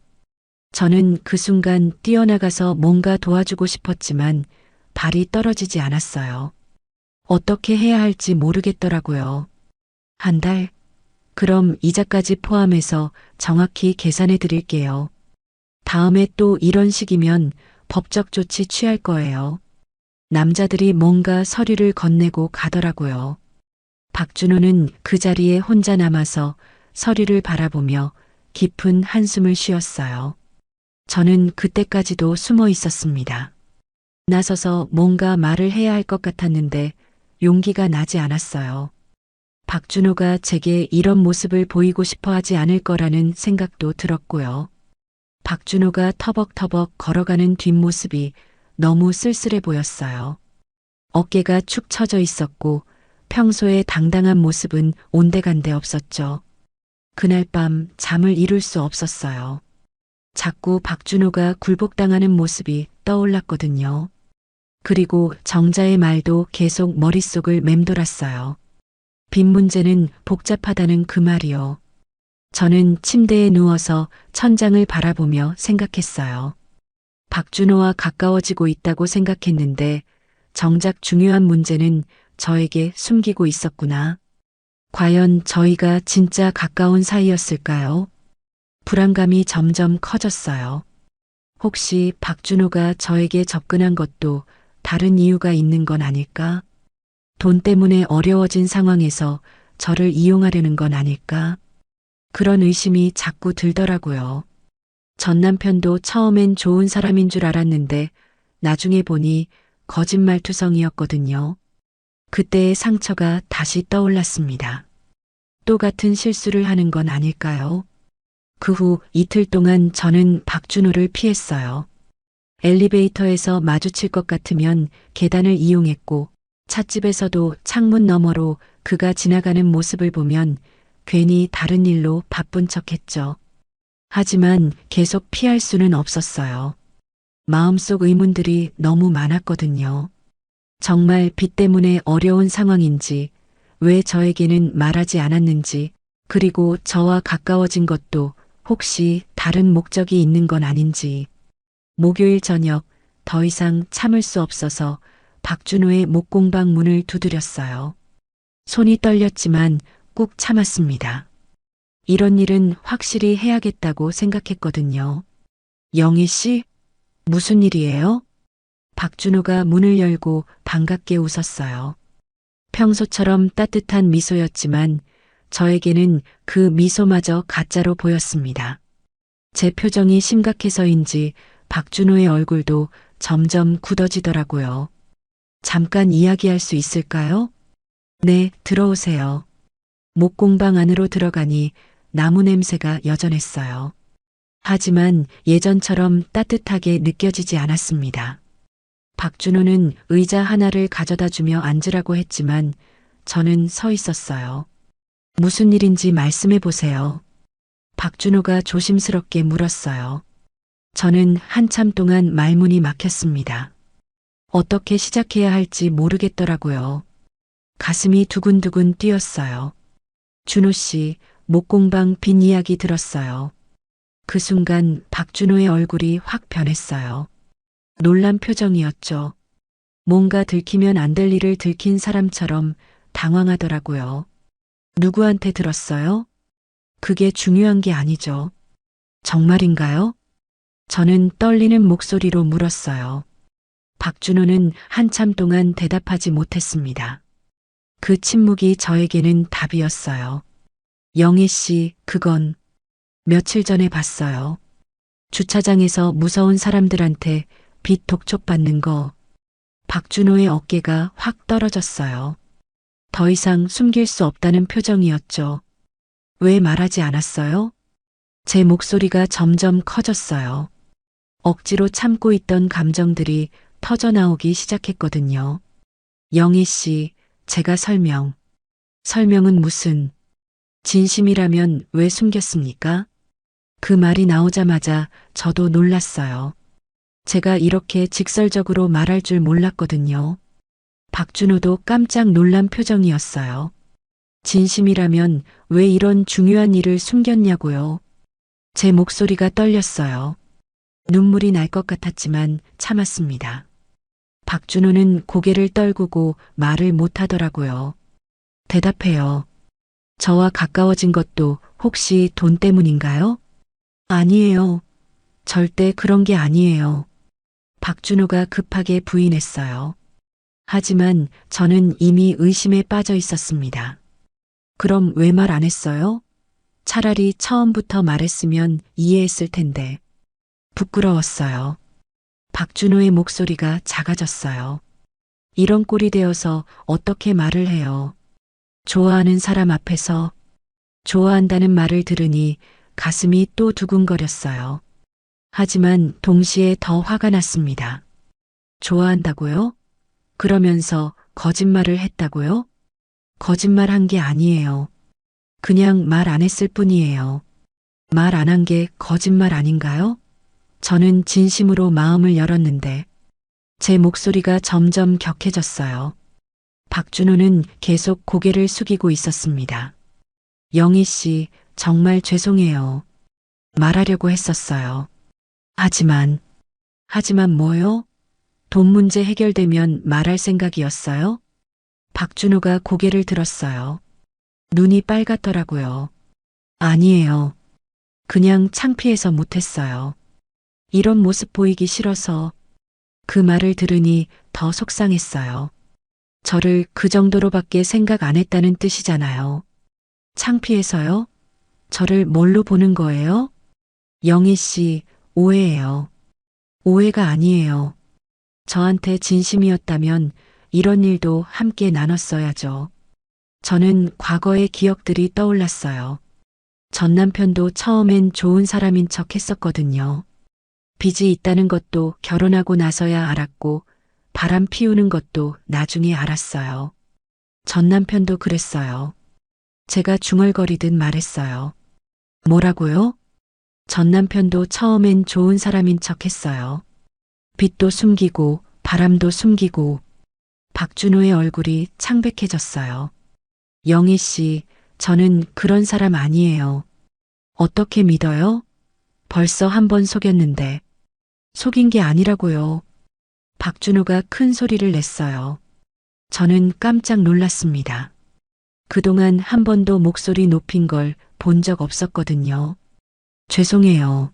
저는 그 순간 뛰어나가서 뭔가 도와주고 싶었지만 발이 떨어지지 않았어요. 어떻게 해야 할지 모르겠더라고요. 한 달? 그럼 이자까지 포함해서 정확히 계산해 드릴게요. 다음에 또 이런 식이면 법적 조치 취할 거예요. 남자들이 뭔가 서류를 건네고 가더라고요. 박준호는 그 자리에 혼자 남아서 서류를 바라보며 깊은 한숨을 쉬었어요. 저는 그때까지도 숨어 있었습니다. 나서서 뭔가 말을 해야 할 것 같았는데 용기가 나지 않았어요. 박준호가 제게 이런 모습을 보이고 싶어 하지 않을 거라는 생각도 들었고요. 박준호가 터벅터벅 걸어가는 뒷모습이 너무 쓸쓸해 보였어요. 어깨가 축 처져 있었고 평소의 당당한 모습은 온데간데 없었죠. 그날 밤 잠을 이룰 수 없었어요. 자꾸 박준호가 굴복당하는 모습이 떠올랐거든요. 그리고 정자의 말도 계속 머릿속을 맴돌았어요. 빚 문제는 복잡하다는 그 말이요. 저는 침대에 누워서 천장을 바라보며 생각했어요. 박준호와 가까워지고 있다고 생각했는데 정작 중요한 문제는 저에게 숨기고 있었구나. 과연 저희가 진짜 가까운 사이였을까요? 불안감이 점점 커졌어요. 혹시 박준호가 저에게 접근한 것도 다른 이유가 있는 건 아닐까? 돈 때문에 어려워진 상황에서 저를 이용하려는 건 아닐까? 그런 의심이 자꾸 들더라고요. 전 남편도 처음엔 좋은 사람인 줄 알았는데 나중에 보니 거짓말투성이었거든요. 그때의 상처가 다시 떠올랐습니다. 또 같은 실수를 하는 건 아닐까요? 그 후 이틀 동안 저는 박준호를 피했어요. 엘리베이터에서 마주칠 것 같으면 계단을 이용했고 찻집에서도 창문 너머로 그가 지나가는 모습을 보면 괜히 다른 일로 바쁜 척했죠. 하지만 계속 피할 수는 없었어요. 마음속 의문들이 너무 많았거든요. 정말 빚 때문에 어려운 상황인지, 왜 저에게는 말하지 않았는지, 그리고 저와 가까워진 것도 혹시 다른 목적이 있는 건 아닌지. 목요일 저녁 더 이상 참을 수 없어서 박준호의 목공방 문을 두드렸어요. 손이 떨렸지만 꾹 참았습니다. 이런 일은 확실히 해야겠다고 생각했거든요. 영희 씨? 무슨 일이에요? 박준호가 문을 열고 반갑게 웃었어요. 평소처럼 따뜻한 미소였지만 저에게는 그 미소마저 가짜로 보였습니다. 제 표정이 심각해서인지 박준호의 얼굴도 점점 굳어지더라고요. 잠깐 이야기할 수 있을까요? 네, 들어오세요. 목공방 안으로 들어가니 나무 냄새가 여전했어요. 하지만 예전처럼 따뜻하게 느껴지지 않았습니다. 박준호는 의자 하나를 가져다 주며 앉으라고 했지만 저는 서 있었어요. 무슨 일인지 말씀해 보세요. 박준호가 조심스럽게 물었어요. 저는 한참 동안 말문이 막혔습니다. 어떻게 시작해야 할지 모르겠더라고요. 가슴이 두근두근 뛰었어요. 준호 씨, 목공방 빈 이야기 들었어요. 그 순간 박준호의 얼굴이 확 변했어요. 놀란 표정이었죠. 뭔가 들키면 안 될 일을 들킨 사람처럼 당황하더라고요. 누구한테 들었어요? 그게 중요한 게 아니죠. 정말인가요? 저는 떨리는 목소리로 물었어요. 박준호는 한참 동안 대답하지 못했습니다. 그 침묵이 저에게는 답이었어요. 영희 씨, 그건 며칠 전에 봤어요. 주차장에서 무서운 사람들한테 빚 독촉받는 거. 박준호의 어깨가 확 떨어졌어요. 더 이상 숨길 수 없다는 표정이었죠. 왜 말하지 않았어요? 제 목소리가 점점 커졌어요. 억지로 참고 있던 감정들이 터져나오기 시작했거든요. 영희 씨, 제가 설명은 무슨, 진심이라면 왜 숨겼습니까? 그 말이 나오자마자 저도 놀랐어요. 제가 이렇게 직설적으로 말할 줄 몰랐거든요. 박준호도 깜짝 놀란 표정이었어요. 진심이라면 왜 이런 중요한 일을 숨겼냐고요. 제 목소리가 떨렸어요. 눈물이 날 것 같았지만 참았습니다. 박준호는 고개를 떨구고 말을 못하더라고요. 대답해요. 저와 가까워진 것도 혹시 돈 때문인가요? 아니에요. 절대 그런 게 아니에요. 박준호가 급하게 부인했어요. 하지만 저는 이미 의심에 빠져 있었습니다. 그럼 왜 말 안 했어요? 차라리 처음부터 말했으면 이해했을 텐데. 부끄러웠어요. 박준호의 목소리가 작아졌어요. 이런 꼴이 되어서 어떻게 말을 해요? 좋아하는 사람 앞에서 좋아한다는 말을 들으니 가슴이 또 두근거렸어요. 하지만 동시에 더 화가 났습니다. 좋아한다고요? 그러면서 거짓말을 했다고요? 거짓말 한 게 아니에요. 그냥 말 안 했을 뿐이에요. 말 안 한 게 거짓말 아닌가요? 저는 진심으로 마음을 열었는데 제 목소리가 점점 격해졌어요. 박준호는 계속 고개를 숙이고 있었습니다. 영희 씨, 정말 죄송해요. 말하려고 했었어요. 하지만 뭐요? 돈 문제 해결되면 말할 생각이었어요? 박준호가 고개를 들었어요. 눈이 빨갛더라고요. 아니에요. 그냥 창피해서 못했어요. 이런 모습 보이기 싫어서. 그 말을 들으니 더 속상했어요. 저를 그 정도로밖에 생각 안 했다는 뜻이잖아요. 창피해서요? 저를 뭘로 보는 거예요? 영희 씨, 오해예요. 오해가 아니에요. 저한테 진심이었다면 이런 일도 함께 나눴어야죠. 저는 과거의 기억들이 떠올랐어요. 전 남편도 처음엔 좋은 사람인 척 했었거든요. 빚이 있다는 것도 결혼하고 나서야 알았고 바람 피우는 것도 나중에 알았어요. 전 남편도 그랬어요. 제가 중얼거리듯 말했어요. 뭐라고요? 전 남편도 처음엔 좋은 사람인 척 했어요. 빚도 숨기고 바람도 숨기고. 박준호의 얼굴이 창백해졌어요. 영희 씨, 저는 그런 사람 아니에요. 어떻게 믿어요? 벌써 한 번 속였는데. 속인 게 아니라고요. 박준호가 큰 소리를 냈어요. 저는 깜짝 놀랐습니다. 그동안 한 번도 목소리 높인 걸 본 적 없었거든요. 죄송해요.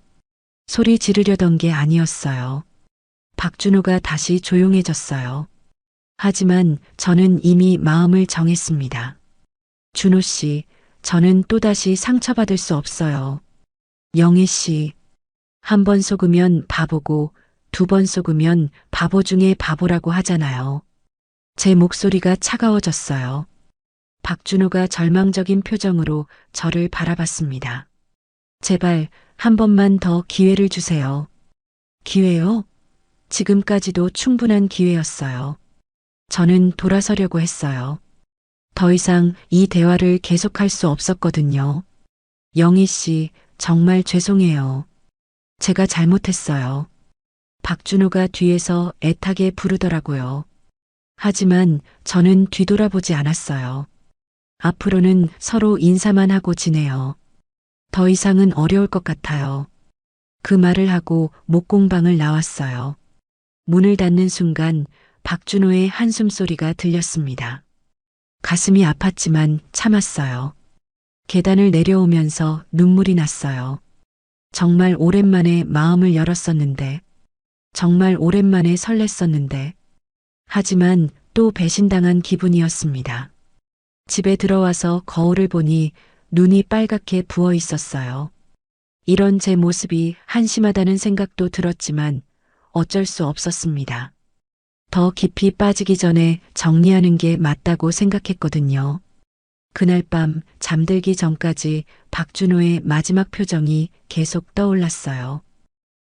소리 지르려던 게 아니었어요. 박준호가 다시 조용해졌어요. 하지만 저는 이미 마음을 정했습니다. 준호 씨, 저는 또다시 상처받을 수 없어요. 영희 씨, 한 번 속으면 바보고 두 번 속으면 바보 중에 바보라고 하잖아요. 제 목소리가 차가워졌어요. 박준호가 절망적인 표정으로 저를 바라봤습니다. 제발 한 번만 더 기회를 주세요. 기회요? 지금까지도 충분한 기회였어요. 저는 돌아서려고 했어요. 더 이상 이 대화를 계속할 수 없었거든요. 영희 씨, 정말 죄송해요. 제가 잘못했어요. 박준호가 뒤에서 애타게 부르더라고요. 하지만 저는 뒤돌아보지 않았어요. 앞으로는 서로 인사만 하고 지내요. 더 이상은 어려울 것 같아요. 그 말을 하고 목공방을 나왔어요. 문을 닫는 순간 박준호의 한숨 소리가 들렸습니다. 가슴이 아팠지만 참았어요. 계단을 내려오면서 눈물이 났어요. 정말 오랜만에 마음을 열었었는데, 정말 오랜만에 설렜었는데, 하지만 또 배신당한 기분이었습니다. 집에 들어와서 거울을 보니 눈이 빨갛게 부어 있었어요. 이런 제 모습이 한심하다는 생각도 들었지만 어쩔 수 없었습니다. 더 깊이 빠지기 전에 정리하는 게 맞다고 생각했거든요. 그날 밤 잠들기 전까지 박준호의 마지막 표정이 계속 떠올랐어요.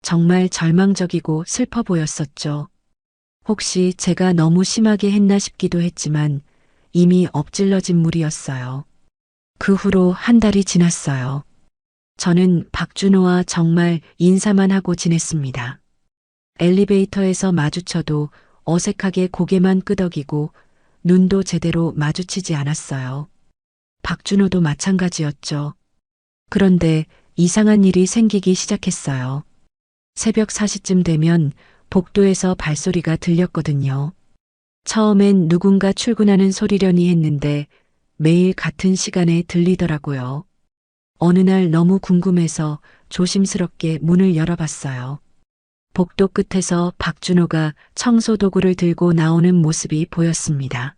정말 절망적이고 슬퍼 보였었죠. 혹시 제가 너무 심하게 했나 싶기도 했지만 이미 엎질러진 물이었어요. 그 후로 한 달이 지났어요. 저는 박준호와 정말 인사만 하고 지냈습니다. 엘리베이터에서 마주쳐도 어색하게 고개만 끄덕이고 눈도 제대로 마주치지 않았어요. 박준호도 마찬가지였죠. 그런데 이상한 일이 생기기 시작했어요. 새벽 4시쯤 되면 복도에서 발소리가 들렸거든요. 처음엔 누군가 출근하는 소리려니 했는데 매일 같은 시간에 들리더라고요. 어느 날 너무 궁금해서 조심스럽게 문을 열어봤어요. 복도 끝에서 박준호가 청소 도구를 들고 나오는 모습이 보였습니다.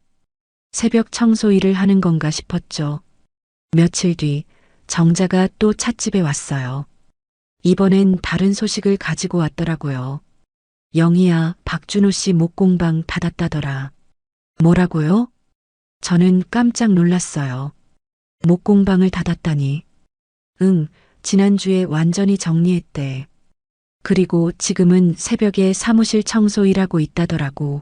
새벽 청소 일을 하는 건가 싶었죠. 며칠 뒤 정자가 또 찻집에 왔어요. 이번엔 다른 소식을 가지고 왔더라고요. 영희야, 박준호 씨 목공방 닫았다더라. 뭐라고요? 저는 깜짝 놀랐어요. 목공방을 닫았다니. 응, 지난주에 완전히 정리했대. 그리고 지금은 새벽에 사무실 청소 일하고 있다더라고.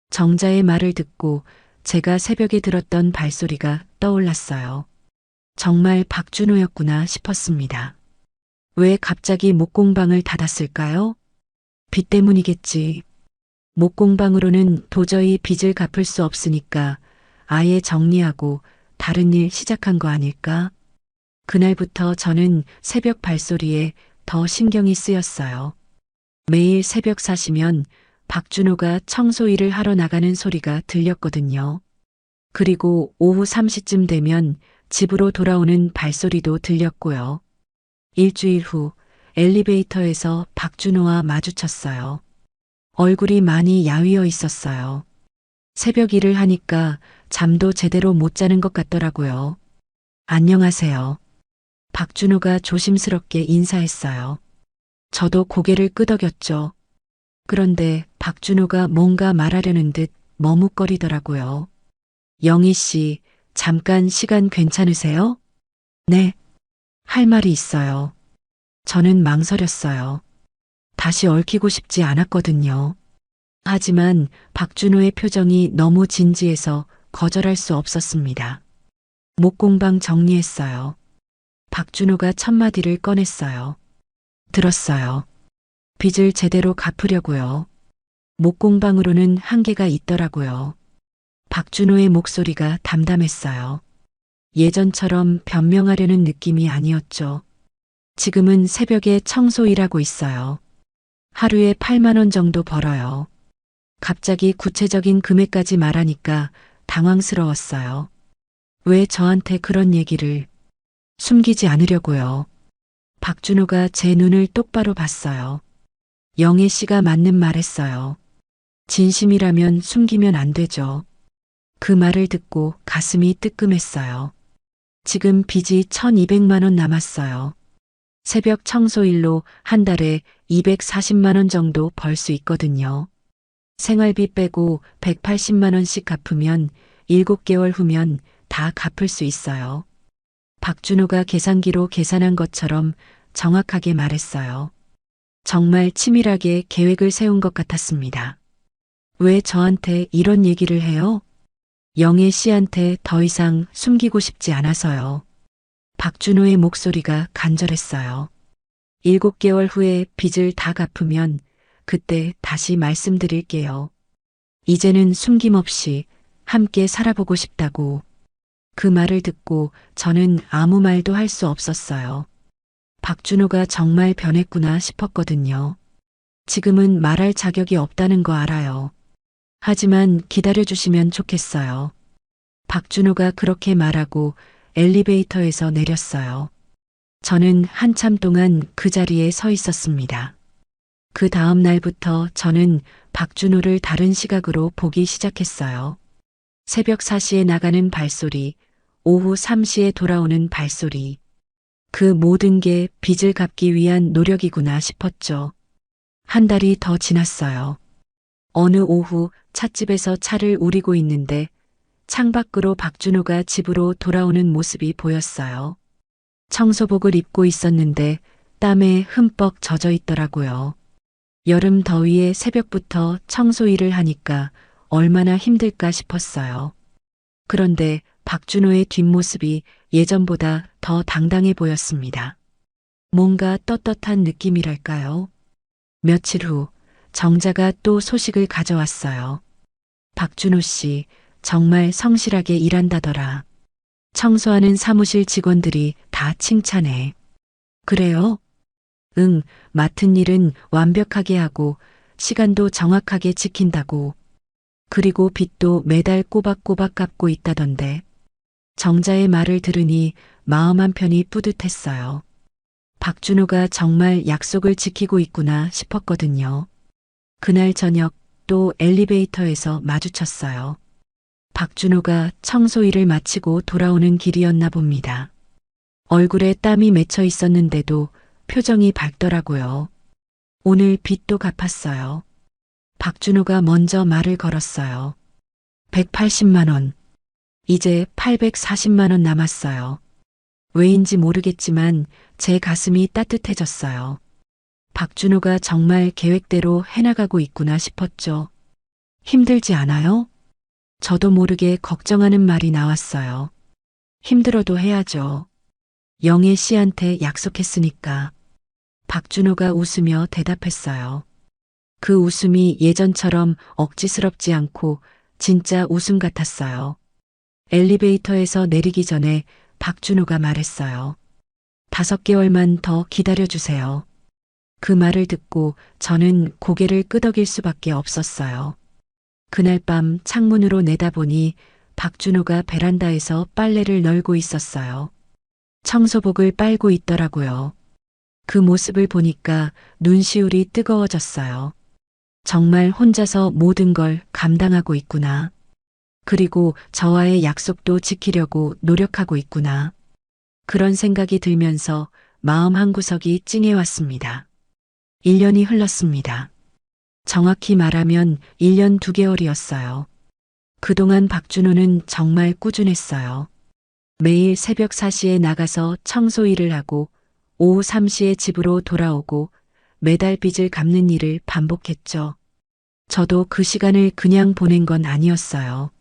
정자의 말을 듣고 제가 새벽에 들었던 발소리가 떠올랐어요. 정말 박준호였구나 싶었습니다. 왜 갑자기 목공방을 닫았을까요? 빚 때문이겠지. 목공방으로는 도저히 빚을 갚을 수 없으니까 아예 정리하고 다른 일 시작한 거 아닐까? 그날부터 저는 새벽 발소리에 더 신경이 쓰였어요. 매일 새벽 4시면 박준호가 청소 일을 하러 나가는 소리가 들렸거든요. 그리고 오후 3시쯤 되면 집으로 돌아오는 발소리도 들렸고요. 일주일 후 엘리베이터에서 박준호와 마주쳤어요. 얼굴이 많이 야위어 있었어요. 새벽 일을 하니까 잠도 제대로 못 자는 것 같더라고요. 안녕하세요. 박준호가 조심스럽게 인사했어요. 저도 고개를 끄덕였죠. 그런데 박준호가 뭔가 말하려는 듯 머뭇거리더라고요. 영희 씨, 잠깐 시간 괜찮으세요? 네. 할 말이 있어요. 저는 망설였어요. 다시 얽히고 싶지 않았거든요. 하지만 박준호의 표정이 너무 진지해서 거절할 수 없었습니다. 목공방 정리했어요. 박준호가 첫마디를 꺼냈어요. 들었어요. 빚을 제대로 갚으려고요. 목공방으로는 한계가 있더라고요. 박준호의 목소리가 담담했어요. 예전처럼 변명하려는 느낌이 아니었죠. 지금은 새벽에 청소 일하고 있어요. 하루에 8만 원 정도 벌어요. 갑자기 구체적인 금액까지 말하니까 당황스러웠어요. 왜 저한테 그런 얘기를 숨기지 않으려고요. 박준호가 제 눈을 똑바로 봤어요. 영애 씨가 맞는 말 했어요. 진심이라면 숨기면 안 되죠. 그 말을 듣고 가슴이 뜨끔했어요. 지금 빚이 1,200만 원 남았어요. 새벽 청소일로 한 달에 240만 원 정도 벌 수 있거든요. 생활비 빼고 180만 원씩 갚으면 7개월 후면 다 갚을 수 있어요. 박준호가 계산기로 계산한 것처럼 정확하게 말했어요. 정말 치밀하게 계획을 세운 것 같았습니다. 왜 저한테 이런 얘기를 해요? 영애 씨한테 더 이상 숨기고 싶지 않아서요. 박준호의 목소리가 간절했어요. 7개월 후에 빚을 다 갚으면 그때 다시 말씀드릴게요. 이제는 숨김없이 함께 살아보고 싶다고. 그 말을 듣고 저는 아무 말도 할 수 없었어요. 박준호가 정말 변했구나 싶었거든요. 지금은 말할 자격이 없다는 거 알아요. 하지만 기다려주시면 좋겠어요. 박준호가 그렇게 말하고 엘리베이터에서 내렸어요. 저는 한참 동안 그 자리에 서 있었습니다. 그 다음 날부터 저는 박준호를 다른 시각으로 보기 시작했어요. 새벽 4시에 나가는 발소리, 오후 3시에 돌아오는 발소리. 그 모든 게 빚을 갚기 위한 노력이구나 싶었죠. 한 달이 더 지났어요. 어느 오후 찻집에서 차를 우리고 있는데 창밖으로 박준호가 집으로 돌아오는 모습이 보였어요. 청소복을 입고 있었는데 땀에 흠뻑 젖어 있더라고요. 여름 더위에 새벽부터 청소 일을 하니까 얼마나 힘들까 싶었어요. 그런데 박준호의 뒷모습이 예전보다 더 당당해 보였습니다. 뭔가 떳떳한 느낌이랄까요? 며칠 후 정자가 또 소식을 가져왔어요. 박준호 씨, 정말 성실하게 일한다더라. 청소하는 사무실 직원들이 다 칭찬해. 그래요? 응, 맡은 일은 완벽하게 하고 시간도 정확하게 지킨다고. 그리고 빚도 매달 꼬박꼬박 갚고 있다던데. 정자의 말을 들으니 마음 한편이 뿌듯했어요. 박준호가 정말 약속을 지키고 있구나 싶었거든요. 그날 저녁 또 엘리베이터에서 마주쳤어요. 박준호가 청소 일을 마치고 돌아오는 길이었나 봅니다. 얼굴에 땀이 맺혀 있었는데도 표정이 밝더라고요. 오늘 빚도 갚았어요. 박준호가 먼저 말을 걸었어요. 180만 원. 이제 840만 원 남았어요. 왜인지 모르겠지만 제 가슴이 따뜻해졌어요. 박준호가 정말 계획대로 해나가고 있구나 싶었죠. 힘들지 않아요? 저도 모르게 걱정하는 말이 나왔어요. 힘들어도 해야죠. 영애 씨한테 약속했으니까. 박준호가 웃으며 대답했어요. 그 웃음이 예전처럼 억지스럽지 않고 진짜 웃음 같았어요. 엘리베이터에서 내리기 전에 박준호가 말했어요. 5개월만 더 기다려주세요. 그 말을 듣고 저는 고개를 끄덕일 수밖에 없었어요. 그날 밤 창문으로 내다보니 박준호가 베란다에서 빨래를 널고 있었어요. 청소복을 빨고 있더라고요. 그 모습을 보니까 눈시울이 뜨거워졌어요. 정말 혼자서 모든 걸 감당하고 있구나. 그리고 저와의 약속도 지키려고 노력하고 있구나. 그런 생각이 들면서 마음 한구석이 찡해왔습니다. 1년이 흘렀습니다. 정확히 말하면 1년 2개월이었어요. 그동안 박준호는 정말 꾸준했어요. 매일 새벽 4시에 나가서 청소 일을 하고 오후 3시에 집으로 돌아오고 매달 빚을 갚는 일을 반복했죠. 저도 그 시간을 그냥 보낸 건 아니었어요.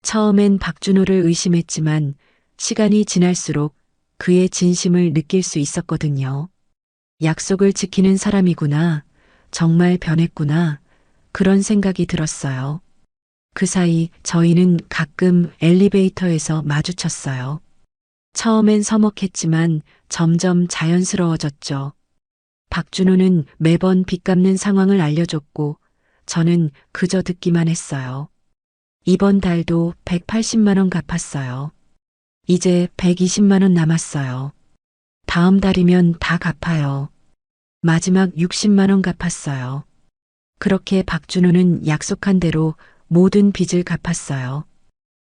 처음엔 박준호를 의심했지만 시간이 지날수록 그의 진심을 느낄 수 있었거든요. 약속을 지키는 사람이구나. 정말 변했구나. 그런 생각이 들었어요. 그 사이 저희는 가끔 엘리베이터에서 마주쳤어요. 처음엔 서먹했지만 점점 자연스러워졌죠. 박준호는 매번 빚 갚는 상황을 알려줬고 저는 그저 듣기만 했어요. 이번 달도 180만 원 갚았어요. 이제 120만 원 남았어요. 다음 달이면 다 갚아요. 마지막 60만 원 갚았어요. 그렇게 박준호는 약속한 대로 모든 빚을 갚았어요.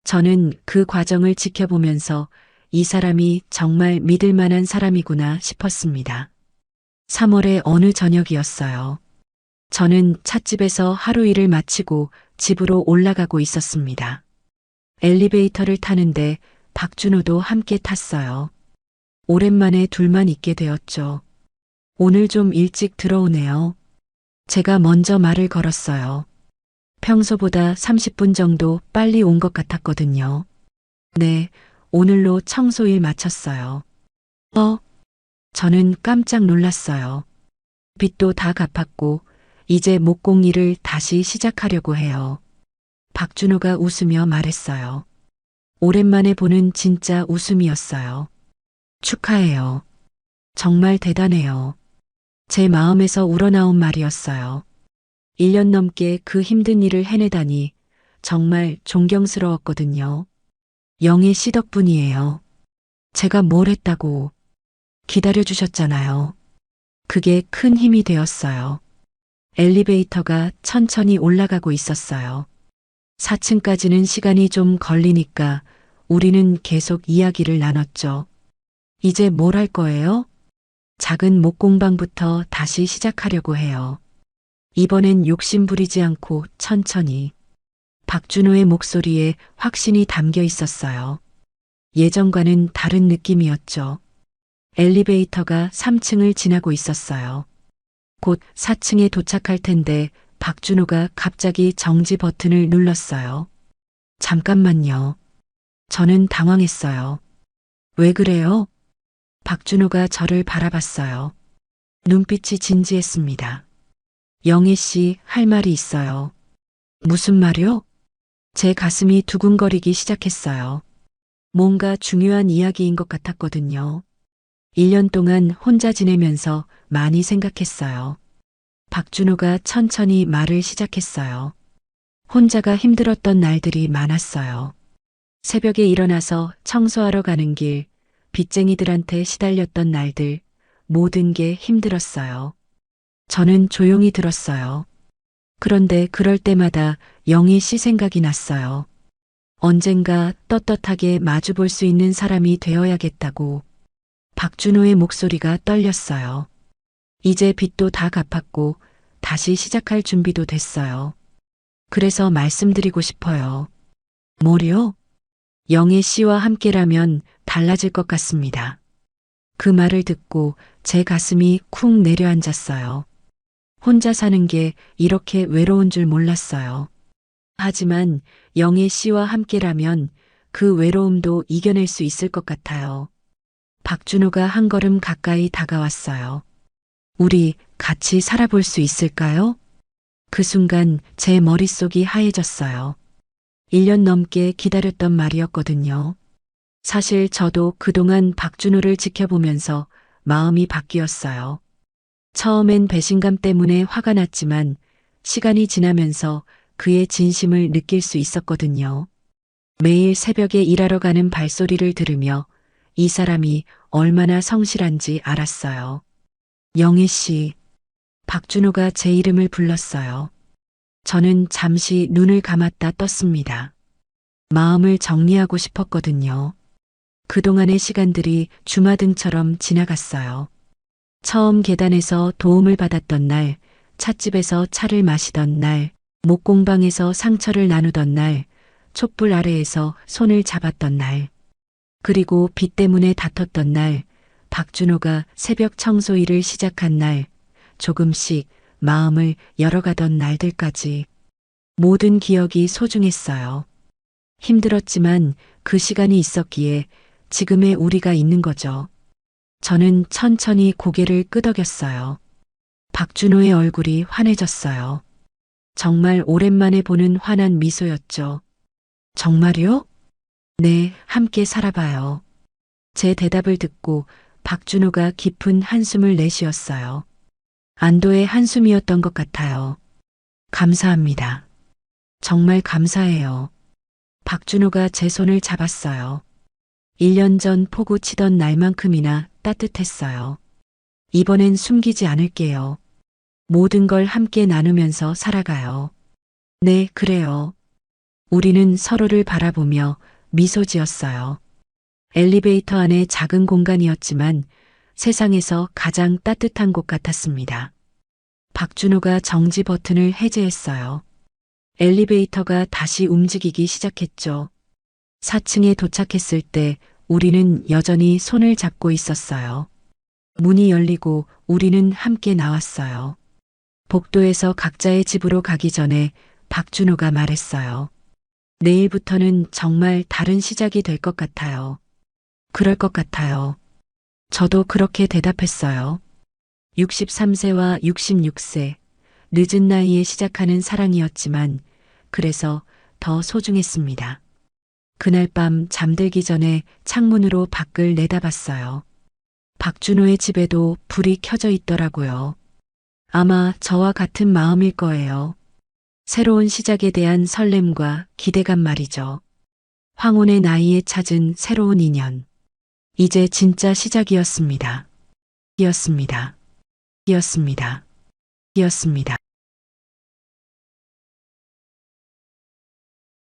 저는 그 과정을 지켜보면서 이 사람이 정말 믿을 만한 사람이구나 싶었습니다. 3월의 어느 저녁이었어요. 저는 찻집에서 하루 일을 마치고 집으로 올라가고 있었습니다. 엘리베이터를 타는데 박준호도 함께 탔어요. 오랜만에 둘만 있게 되었죠. 오늘 좀 일찍 들어오네요. 제가 먼저 말을 걸었어요. 평소보다 30분 정도 빨리 온 것 같았거든요. 네, 오늘로 청소일 마쳤어요. 저는 깜짝 놀랐어요. 빚도 다 갚았고 이제 목공일을 다시 시작하려고 해요. 박준호가 웃으며 말했어요. 오랜만에 보는 진짜 웃음이었어요. 축하해요. 정말 대단해요. 제 마음에서 우러나온 말이었어요. 1년 넘게 그 힘든 일을 해내다니 정말 존경스러웠거든요. 영애 씨 덕분이에요. 제가 뭘 했다고 기다려주셨잖아요. 그게 큰 힘이 되었어요. 엘리베이터가 천천히 올라가고 있었어요. 4층까지는 시간이 좀 걸리니까 우리는 계속 이야기를 나눴죠. 이제 뭘 할 거예요? 작은 목공방부터 다시 시작하려고 해요. 이번엔 욕심 부리지 않고 천천히. 박준호의 목소리에 확신이 담겨 있었어요. 예전과는 다른 느낌이었죠. 엘리베이터가 3층을 지나고 있었어요. 곧 4층에 도착할 텐데 박준호가 갑자기 정지 버튼을 눌렀어요. 잠깐만요. 저는 당황했어요. 왜 그래요? 박준호가 저를 바라봤어요. 눈빛이 진지했습니다. 영애 씨, 할 말이 있어요. 무슨 말이요? 제 가슴이 두근거리기 시작했어요. 뭔가 중요한 이야기인 것 같았거든요. 1년 동안 혼자 지내면서 많이 생각했어요. 박준호가 천천히 말을 시작했어요. 혼자가 힘들었던 날들이 많았어요. 새벽에 일어나서 청소하러 가는 길, 빚쟁이들한테 시달렸던 날들, 모든 게 힘들었어요. 저는 조용히 들었어요. 그런데 그럴 때마다 영희 씨 생각이 났어요. 언젠가 떳떳하게 마주볼 수 있는 사람이 되어야겠다고. 박준호의 목소리가 떨렸어요. 이제 빚도 다 갚았고 다시 시작할 준비도 됐어요. 그래서 말씀드리고 싶어요. 뭐요? 영애 씨와 함께라면 달라질 것 같습니다. 그 말을 듣고 제 가슴이 쿵 내려앉았어요. 혼자 사는 게 이렇게 외로운 줄 몰랐어요. 하지만 영애 씨와 함께라면 그 외로움도 이겨낼 수 있을 것 같아요. 박준호가 한 걸음 가까이 다가왔어요. 우리 같이 살아볼 수 있을까요? 그 순간 제 머릿속이 하얘졌어요. 1년 넘게 기다렸던 말이었거든요. 사실 저도 그동안 박준호를 지켜보면서 마음이 바뀌었어요. 처음엔 배신감 때문에 화가 났지만 시간이 지나면서 그의 진심을 느낄 수 있었거든요. 매일 새벽에 일하러 가는 발소리를 들으며 이 사람이 얼마나 성실한지 알았어요. 영애 씨, 박준호가 제 이름을 불렀어요. 저는 잠시 눈을 감았다 떴습니다. 마음을 정리하고 싶었거든요. 그동안의 시간들이 주마등처럼 지나갔어요. 처음 계단에서 도움을 받았던 날, 찻집에서 차를 마시던 날, 목공방에서 상처를 나누던 날, 촛불 아래에서 손을 잡았던 날, 그리고 빚 때문에 다퉜던 날, 박준호가 새벽 청소 일을 시작한 날, 조금씩 마음을 열어가던 날들까지 모든 기억이 소중했어요. 힘들었지만 그 시간이 있었기에 지금의 우리가 있는 거죠. 저는 천천히 고개를 끄덕였어요. 박준호의 얼굴이 환해졌어요. 정말 오랜만에 보는 환한 미소였죠. 정말요? 네, 함께 살아봐요. 제 대답을 듣고 박준호가 깊은 한숨을 내쉬었어요. 안도의 한숨이었던 것 같아요. 감사합니다. 정말 감사해요. 박준호가 제 손을 잡았어요. 1년 전 폭우 치던 날만큼이나 따뜻했어요. 이번엔 숨기지 않을게요. 모든 걸 함께 나누면서 살아가요. 네, 그래요. 우리는 서로를 바라보며 미소 지었어요. 엘리베이터 안에 작은 공간이었지만 세상에서 가장 따뜻한 곳 같았습니다. 박준호가 정지 버튼을 해제했어요. 엘리베이터가 다시 움직이기 시작했죠. 4층에 도착했을 때 우리는 여전히 손을 잡고 있었어요. 문이 열리고 우리는 함께 나왔어요. 복도에서 각자의 집으로 가기 전에 박준호가 말했어요. 내일부터는 정말 다른 시작이 될 것 같아요. 그럴 것 같아요. 저도 그렇게 대답했어요. 63세와 66세, 늦은 나이에 시작하는 사랑이었지만 그래서 더 소중했습니다. 그날 밤 잠들기 전에 창문으로 밖을 내다봤어요. 박준호의 집에도 불이 켜져 있더라고요. 아마 저와 같은 마음일 거예요. 새로운 시작에 대한 설렘과 기대감 말이죠. 황혼의 나이에 찾은 새로운 인연. 이제 진짜 시작이었습니다. 이었습니다. 이었습니다. 이었습니다.